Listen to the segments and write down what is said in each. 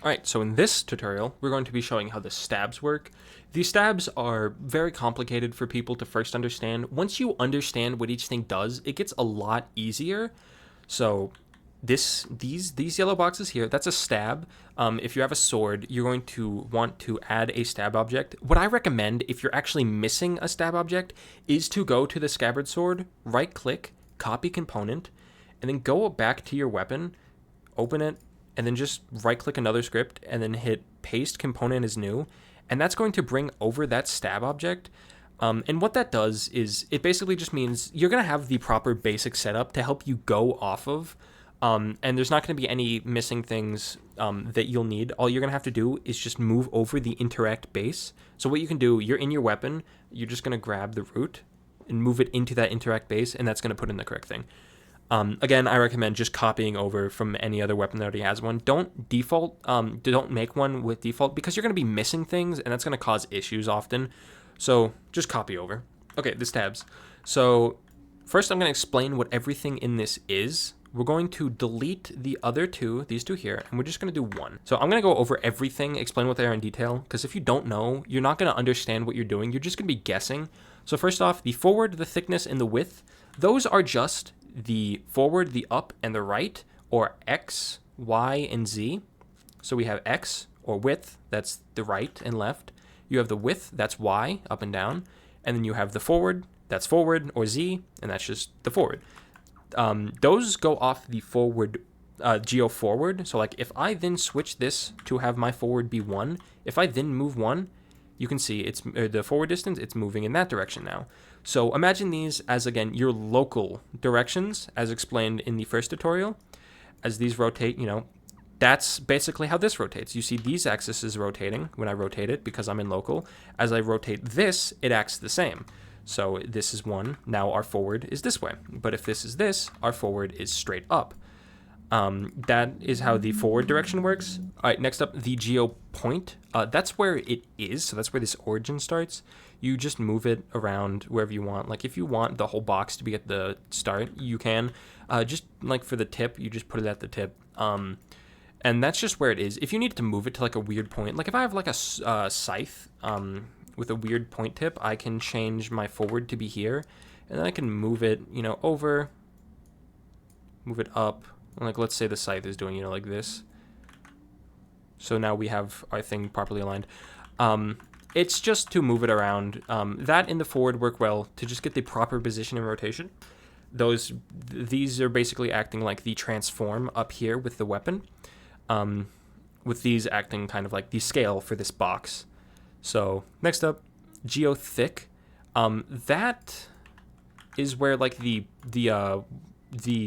Alright, so in this tutorial, we're going to be showing how the stabs work. These stabs are very complicated for people to first understand. Once you understand what each thing does, it gets a lot easier. So these yellow boxes here, that's a stab. If you have a sword, you're going to want to add a stab object. What I recommend, if you're actually missing a stab object, is to go to the scabbard sword, right click, copy component, and then go back to your weapon, open it, and then just right click another script and then hit paste component as new. And that's going to bring over that stab object. And what that does is it basically just means you're going to have the proper basic setup to help you go off of. And there's not going to be any missing things that you'll need. All you're going to have to do is just move over the interact base. So what you can do, you're in your weapon, you're just going to grab the root and move it into that interact base, and that's going to put in the correct thing. Again, I recommend just copying over from any other weapon that already has one. Don't make one with default, because you're going to be missing things, and that's going to cause issues often. So just copy over. Okay, the stabs. So first I'm going to explain what everything in this is. We're going to delete the other two, these two here, and we're just going to do one. So I'm going to go over everything, explain what they are in detail, because if you don't know, you're not going to understand what you're doing. You're just going to be guessing. So first off, the forward, the thickness, and the width, those are just the forward, the up, and the right, or X, Y, and Z. So we have X, or width, that's the right and left. You have the width, that's Y, up and down. And then you have the forward, that's forward, or Z, and that's just the forward. Those go off the forward, geo forward. So like if I then switch this to have my forward be 1, if I then move 1, you can see it's the forward distance, it's moving in that direction now. So imagine these as, again, your local directions, as explained in the first tutorial. As these rotate, that's basically how this rotates. You see these axes is rotating when I rotate it because I'm in local. As I rotate this, it acts the same. So this is 1. Now our forward is this way. But if this is this, our forward is straight up. That is how the forward direction works. All right, next up, the geo point. That's where it is. So that's where this origin starts. You just move it around wherever you want. Like if you want the whole box to be at the start, you can. Just like for the tip, you just put it at the tip. And that's just where it is. If you need to move it to like a weird point, like if I have like a scythe with a weird point tip, I can change my forward to be here. And then I can move it, over, move it up. Like let's say the scythe is doing, like this. So now we have our thing properly aligned. It's just to move it around. That and the forward work well to just get the proper position and rotation. These are basically acting like the transform up here with the weapon. With these acting kind of like the scale for this box. So next up, geo thick. That is where like the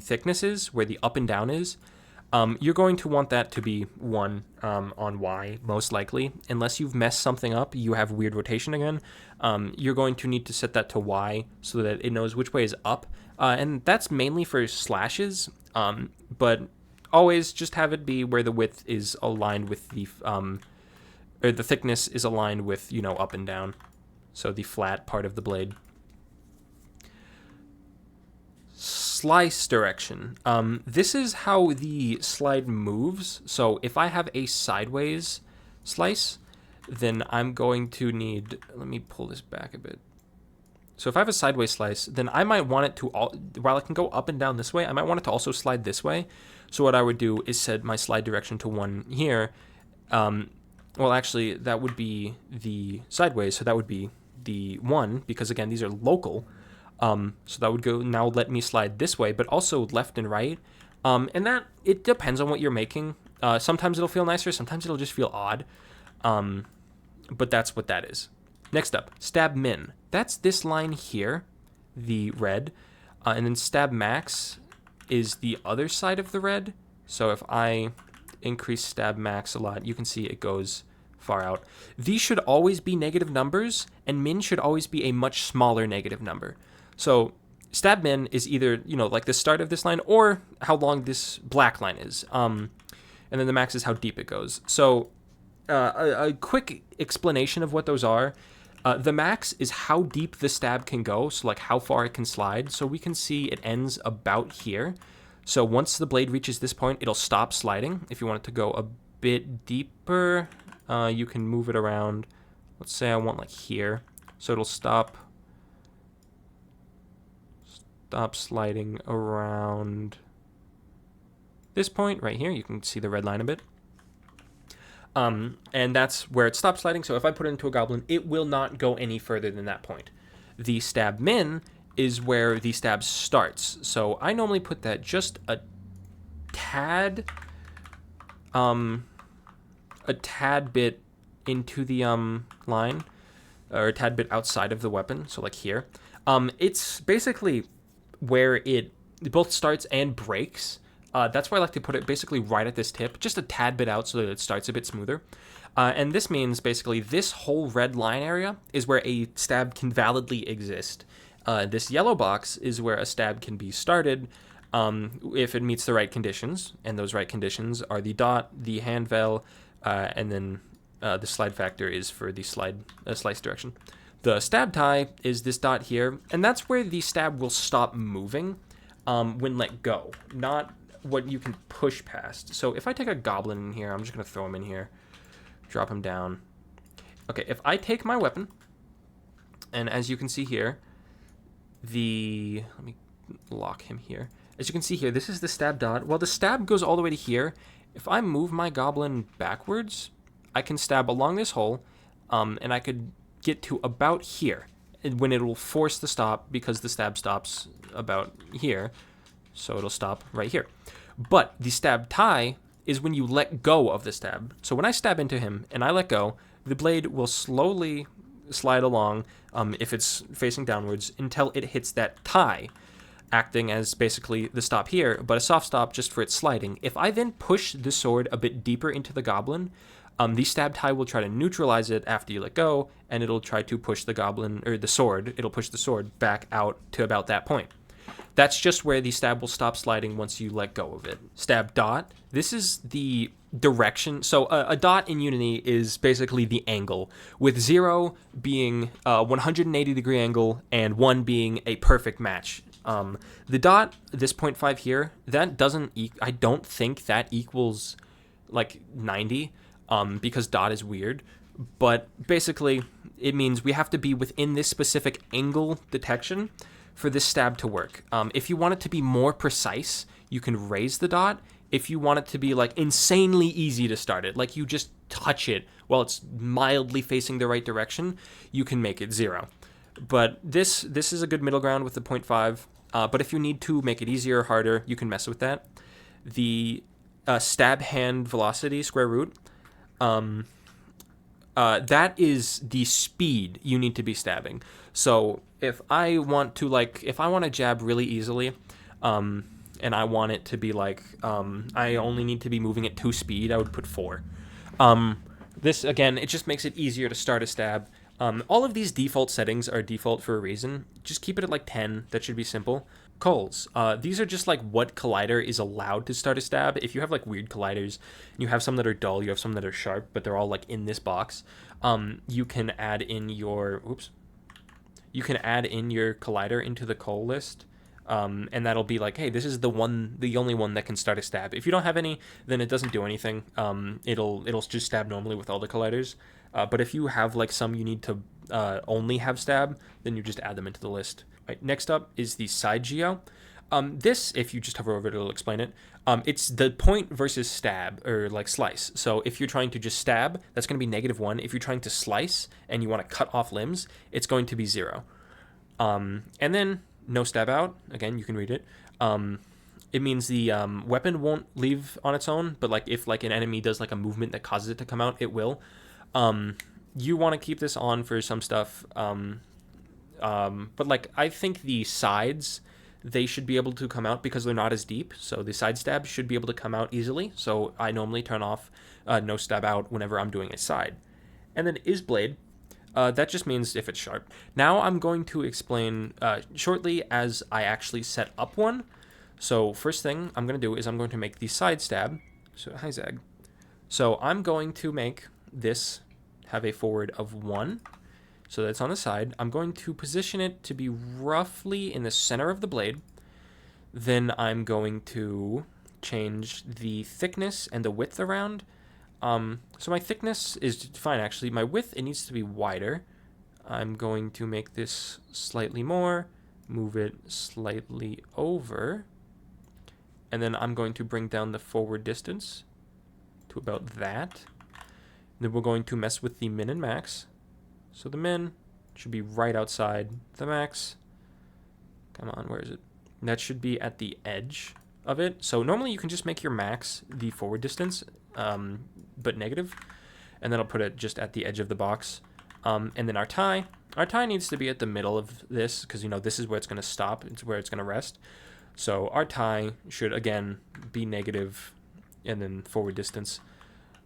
thickness is, where the up and down is. You're going to want that to be 1 on Y, most likely. Unless you've messed something up, you have weird rotation again. You're going to need to set that to Y so that it knows which way is up. And that's mainly for slashes, but always just have it be where the width is aligned with or the thickness is aligned with, up and down. So the flat part of the blade. Slice direction. This is how the slide moves. So if I have a sideways slice, then I'm going to need, let me pull this back a bit. So if I have a sideways slice, then I might want it to, while it can go up and down this way, I might want it to also slide this way. So what I would do is set my slide direction to 1 here. Well, actually, that would be the sideways, so that would be the 1, because again, these are local. So that would go, now let me slide this way, but also left and right. And that, it depends on what you're making. Sometimes it'll feel nicer, sometimes it'll just feel odd. But that's what that is. Next up, stab min. That's this line here, the red. And then stab max is the other side of the red. So if I increase stab max a lot, you can see it goes far out. These should always be negative numbers, and min should always be a much smaller negative number. So stab min is either, like the start of this line or how long this black line is. And then the max is how deep it goes. So a quick explanation of what those are. The max is how deep the stab can go, so like how far it can slide. So we can see it ends about here. So once the blade reaches this point, it'll stop sliding. If you want it to go bit deeper, you can move it around. Let's say I want like here, so it'll stop sliding around this point right here. You can see the red line a bit. And that's where it stops sliding. So if I put it into a goblin, it will not go any further than that point. The stab min is where the stab starts. So I normally put that just a tad bit into the line, or a tad bit outside of the weapon. So like here, it's basically where it both starts and breaks. That's why I like to put it basically right at this tip, just a tad bit out so that it starts a bit smoother. And this means basically this whole red line area is where a stab can validly exist. This yellow box is where a stab can be started if it meets the right conditions, and those right conditions are the dot, the hand veil, and then the slide factor is for the slice direction. The stab tie is this dot here, and that's where the stab will stop moving when let go, not what you can push past. So if I take a goblin in here, I'm just going to throw him in here, drop him down. Okay, if I take my weapon, and as you can see here, let me lock him here. As you can see here, this is the stab dot. Well, the stab goes all the way to here. If I move my goblin backwards, I can stab along this hole, and I could get to about here, when it will force the stop because the stab stops about here. So it'll stop right here. But the stab tie is when you let go of the stab. So when I stab into him and I let go, the blade will slowly slide along, if it's facing downwards, until it hits that tie, acting as basically the stop here, but a soft stop just for its sliding. If I then push the sword a bit deeper into the goblin, the stab tie will try to neutralize it after you let go, and it'll try to push the goblin, or the sword, it'll push the sword back out to about that point. That's just where the stab will stop sliding once you let go of it. Stab dot, this is the direction. So a dot in Unity is basically the angle, with 0 being a 180 degree angle and 1 being a perfect match. The dot, this 0.5 here, that doesn't, I don't think that equals like 90, because dot is weird. But basically, it means we have to be within this specific angle detection for this stab to work. If you want it to be more precise, you can raise the dot. If you want it to be like insanely easy to start it, like you just touch it while it's mildly facing the right direction, you can make it 0. But this is a good middle ground with the 0.5. But if you need to make it easier or harder, you can mess with that. The stab hand velocity square root, that is the speed you need to be stabbing. So if I want to jab really easily, and I want it to be like, I only need to be moving at 2 speed, I would put 4. This, again, it just makes it easier to start a stab. All of these default settings are default for a reason. Just keep it at like 10. That should be simple. Culls. These are just like what collider is allowed to start a stab. If you have like weird colliders, you have some that are dull, you have some that are sharp, but they're all like in this box. You can add in your collider into the cull list. And that'll be like, hey, this is the only one that can start a stab. If you don't have any, then it doesn't do anything. It'll just stab normally with all the colliders. But if you have like some you need to only have stab, then you just add them into the list. Right, next up is the side geo. This, if you just hover over it, it'll explain it. It's the point versus stab, or like slice. So if you're trying to just stab, that's going to be -1. If you're trying to slice and you want to cut off limbs, it's going to be 0. And then no stab out. Again, you can read it. It means the weapon won't leave on its own, but like if like an enemy does like a movement that causes it to come out, it will. You want to keep this on for some stuff. But like I think the sides, they should be able to come out because they're not as deep. So the side stab should be able to come out easily. So I normally turn off no stab out whenever I'm doing a side. And then is blade. That just means if it's sharp. Now I'm going to explain shortly as I actually set up one. So first thing I'm going to do is I'm going to make the side stab. So hi Zag. So I'm going to make this have a forward of 1. So that's on the side. I'm going to position it to be roughly in the center of the blade. Then I'm going to change the thickness and the width around. So my thickness is fine, actually. My width, it needs to be wider. I'm going to make this slightly more, move it slightly over, and then I'm going to bring down the forward distance to about that. Then we're going to mess with the min and max. So the min should be right outside the max. Come on, where is it? That should be at the edge of it. So normally you can just make your max the forward distance, but negative, and then I'll put it just at the edge of the box. And then our tie needs to be at the middle of this, because this is where it's going to stop. It's where it's going to rest. So our tie should again be negative, and then forward distance.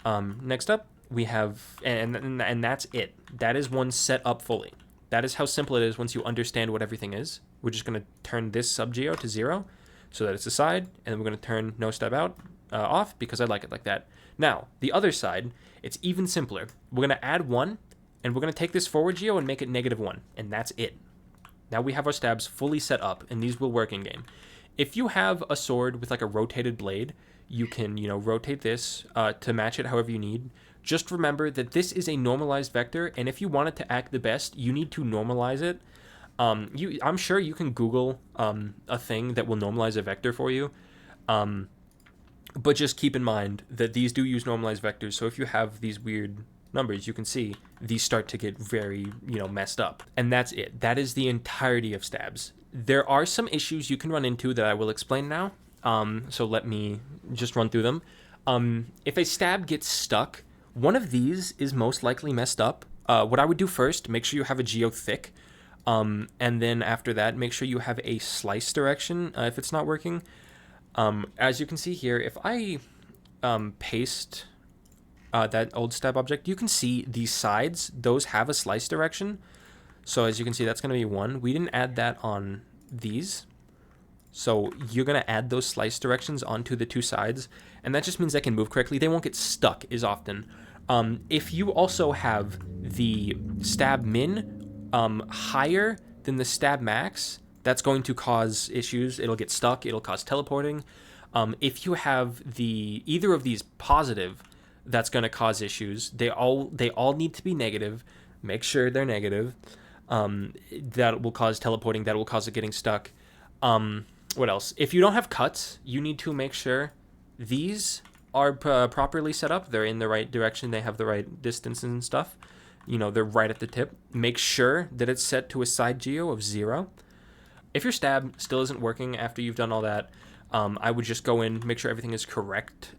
Next up, we have, and that's it. That is one set up fully. That is how simple it is once you understand what everything is. We're just going to turn this subgeo to 0 so that it's a side, and then we're going to turn no step out off because I like it like that. Now, the other side, it's even simpler. We're going to add 1, and we're going to take this forward geo and make it -1, and that's it. Now we have our stabs fully set up, and these will work in game. If you have a sword with like a rotated blade, you can, rotate this to match it however you need. Just remember that this is a normalized vector, and if you want it to act the best, you need to normalize it. I'm sure you can Google a thing that will normalize a vector for you, but just keep in mind that these do use normalized vectors, so if you have these weird numbers, you can see these start to get very, messed up. And that's it. That is the entirety of stabs. There are some issues you can run into that I will explain now, so let me just run through them. If a stab gets stuck, one of these is most likely messed up. What I would do first, make sure you have a geo thick, and then after that, make sure you have a slice direction if it's not working. As you can see here, if I paste that old stab object, you can see these sides, those have a slice direction. So as you can see, that's going to be 1. We didn't add that on these. So you're going to add those slice directions onto the 2 sides, and that just means they can move correctly. They won't get stuck as often. If you also have the stab min higher than the stab max, that's going to cause issues. It'll get stuck. It'll cause teleporting. If you have either of these positive, that's going to cause issues. They all need to be negative. Make sure they're negative. That will cause teleporting. That will cause it getting stuck. What else? If you don't have cuts, you need to make sure these are properly set up. They're in the right direction. They have the right distance and stuff. They're right at the tip. Make sure that it's set to a side geo of 0. If your stab still isn't working after you've done all that, I would just go in, make sure everything is correct.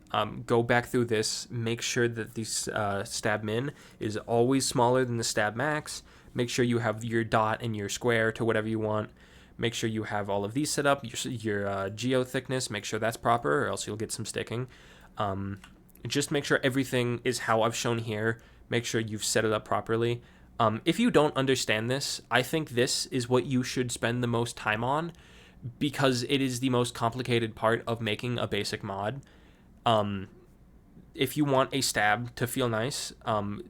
Go back through this, make sure that the stab min is always smaller than the stab max. Make sure you have your dot and your square to whatever you want. Make sure you have all of these set up, your geo thickness, make sure that's proper, or else you'll get some sticking. Just make sure everything is how I've shown here. Make sure you've set it up properly. If you don't understand this, I think this is what you should spend the most time on, because it is the most complicated part of making a basic mod. If you want a stab to feel nice,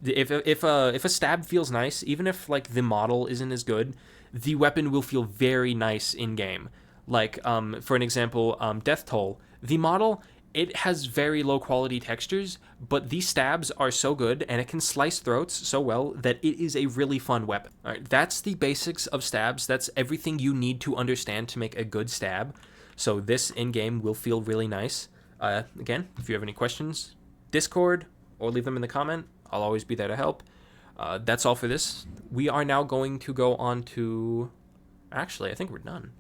if a stab feels nice, even if like the model isn't as good, the weapon will feel very nice in game. Like for an example, Death Toll, the model, it has very low quality textures, but these stabs are so good and it can slice throats so well that it is a really fun weapon. All right, that's the basics of stabs. That's everything you need to understand to make a good stab. So this in-game will feel really nice. Again, if you have any questions, Discord or leave them in the comment. I'll always be there to help. That's all for this. We are now going to go on to... Actually, I think we're done.